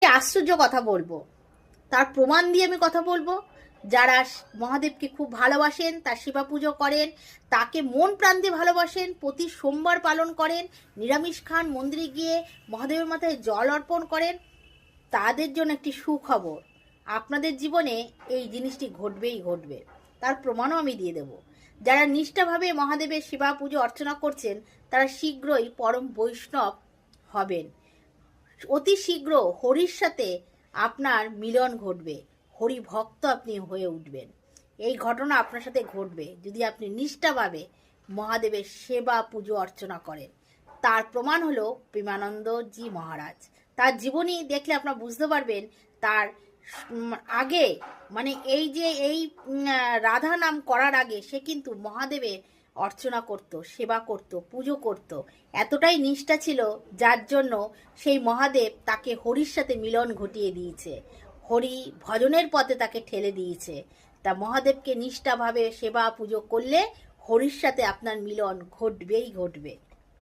আশ্চর্য কথা বলবো, তার প্রমাণ দিয়ে আমি কথা বলবো। যারা মহাদেবকে খুব ভালোবাসেন, তার সেবা পুজো করেন, তাকে মন প্রাণ দিয়ে ভালোবাসেন, প্রতি সোমবার পালন করেন, নিরামিষ খান, মন্দিরে গিয়ে মহাদেবের মাথায় জল অর্পণ করেন, তাদের জন্য একটি সুখবর। আপনাদের জীবনে এই জিনিসটি ঘটবেই ঘটবে, তার প্রমাণও আমি দিয়ে দেব। যারা নিষ্ঠাভাবে মহাদেবের সেবা পুজো অর্চনা করছেন, তারা শীঘ্রই পরম বৈষ্ণব হবেন। অতি শীঘ্র হরির সাথে আপনার মিলন ঘটবে, হরি ভক্ত আপনি হয়ে উঠবেন। এই ঘটনা আপনার সাথে ঘটবে যদি আপনি নিষ্ঠাভাবে মহাদেবের সেবা পুজো অর্চনা করেন। তার প্রমাণ হলো প্রেমানন্দজি মহারাজ। তার জীবনী দেখলে আপনারা বুঝতে পারবেন। তার আগে মানে এই রাধা নাম করার আগে সে কিন্তু মহাদেবের অর্চনা করত, সেবা করত, পুজো করত। এতটাই নিষ্ঠা ছিল যার জন্য সেই মহাদেব তাকে হরির সাথে মিলন ঘটিয়ে দিয়েছে, হরি ভজনের পথে তাকে ঠেলে দিয়েছে। তা মহাদেবকে নিষ্ঠাভাবে সেবা পুজো করলে হরির সাথে আপনার মিলন ঘটবেই ঘটবে।